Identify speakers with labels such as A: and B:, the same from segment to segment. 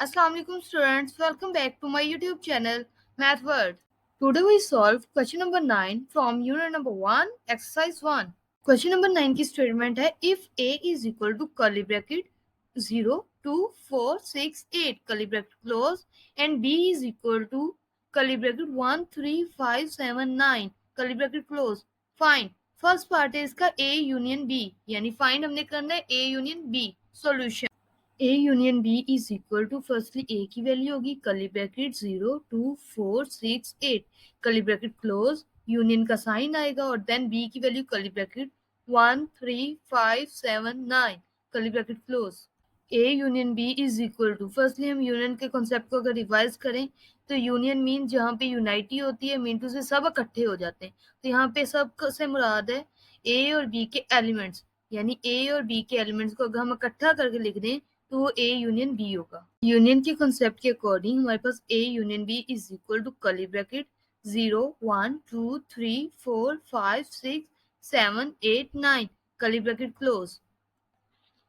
A: Assalamualaikum students, welcome back to my YouTube channel Math World. Today we solve question number 9 from unit number 1 exercise 1. Question number 9 की statement है if A is equal to curly bracket 0 2 4 6 8 curly bracket close and B is equal to curly bracket 1 3 5 7 9 curly bracket close. Find first part है इसका A union B यानी find हमने करना है A union B. Solution A union B is equal to firstly A की value होगी curly bracket 0 2 4 6 8 curly bracket close union का sign आएगा और देन B की value curly bracket 1 3 5 7 9 curly bracket close. A union B is equal to firstly हम union के concept को अगर रिवाइज करें तो यूनियन मीन जहाँ पे यूनाइटी होती है मीन टू से सब इकट्ठे हो जाते हैं. तो यहाँ पे सब से मुराद है A और B के एलिमेंट्स यानी A और B के एलिमेंट्स को अगर हम इकट्ठा करके लिख दें तो वो A यूनियन B होगा. यूनियन के कॉन्सेप्ट के अकॉर्डिंग हमारे पास A union B is equal to curly bracket 0 1 2 3 4 5 6 7 8 9 curly bracket close.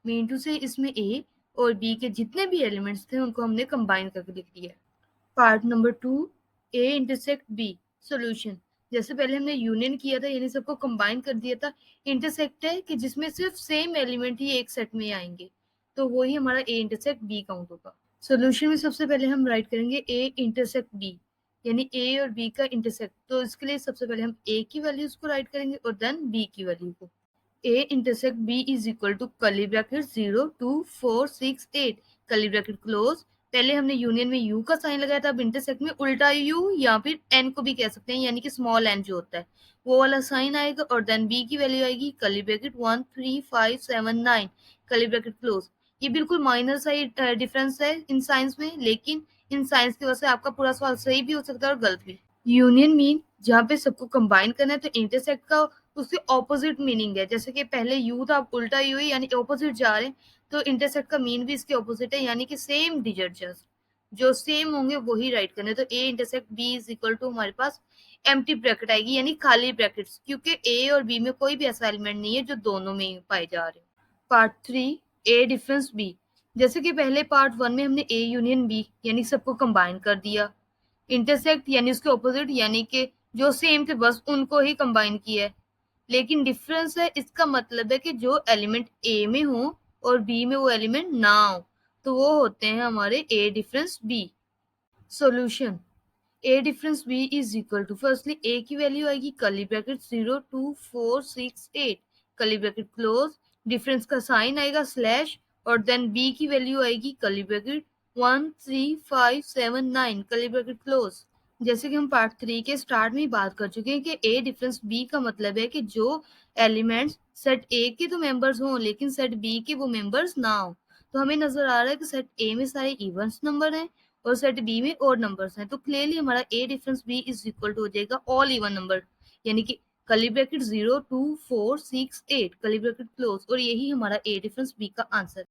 A: Mean to say इसमें A और B के जितने भी एलिमेंट्स थे उनको हमने कंबाइन करके लिख दिया. Part number 2 A intersect B. Solution जैसे पहले हमने यूनियन किया था यानी सबको कंबाइन कर दिया था. इंटरसेक्ट है कि जिसमें सिर्फ सेम एलिमेंट ही एक सेट में आएंगे तो वही हमारा A इंटरसेक्ट B काउंट होगा. सॉल्यूशन में सबसे पहले हम राइट करेंगे A इंटरसेक्ट B यानी A और B का इंटरसेक्ट. तो इसके लिए सबसे पहले हम A की वैल्यूज को राइट करेंगे और देन B की वैल्यू को. A intersect B is equal to curly bracket 0 2 4 6 8 curly bracket close. पहले हमने यूनियन में U का साइन लगाया था, अब इंटरसेक्ट में उल्टा U या फिर N को भी कह सकते हैं यानी कि स्मॉल n जो होता है वो वाला साइन आएगा और देन B की वैल्यू आएगी curly bracket 1 3 5 7 9 curly bracket close. ये बिल्कुल माइनर सा ही डिफरेंस है इन साइंस में, लेकिन इन साइंस की वजह से आपका पूरा सवाल सही भी हो सकता है और गलत भी. यूनियन मीन जहाँ पे सबको कंबाइन करना है तो इंटरसेक्ट का उसके ऑपोजिट मीनिंग है. जैसे कि पहले U था अब उल्टा U है यानी ऑपोजिट जा रहे हैं तो इंटरसेक्ट का मीन भी इसके ऑपोजिट है यानी कि सेम डिजिट जस्ट जो सेम होंगे वही राइट करने. तो A intersect B is equal to हमारे पास एम्प्टी ब्रैकेट आएगी यानी खाली ब्रैकेट्स क्योंकि A और B में कोई भी ऐसा एलिमेंट नहीं है जो दोनों में पाए जा रहे हैं. Part 3 A difference B. जैसे कि पहले पार्ट 1 में हमने A यूनियन B यानी सबको कंबाइन कर दिया. इंटरसेक्ट यानी उसके ऑपोजिट यानी कि जो सेम थे बस उनको ही कंबाइन किया है. लेकिन डिफरेंस है इसका मतलब है कि जो एलिमेंट A में हो और B में वो एलिमेंट ना हो तो वो होते हैं हमारे A difference B. Solution A difference B is equal to firstly A की वैल्यू आएगी curly bracket 0 2 4 6 8 curly bracket close. Difference का साइन आएगा स्लैश और देन B की वैल्यू आएगी curly bracket 1 3 5 7 9 curly bracket close. जैसे कि हम पार्ट 3 के स्टार्ट में ही बात कर चुके हैं कि A डिफरेंस B का मतलब है कि जो एलिमेंट्स सेट A के तो मेंबर्स हों लेकिन सेट B के वो मेंबर्स ना हो. तो हमें नजर आ रहा है कि सेट A में सारे इवन्स नंबर हैं और सेट B में ओड नंबर्स हैं. तो क्लियरली हमारा A difference B is equal to हो जाएगा ऑल इवन नंबर यानी कि curly bracket 0 2 4 6 8 curly bracket close. और यही हमारा A डिफरेंस B का आंसर.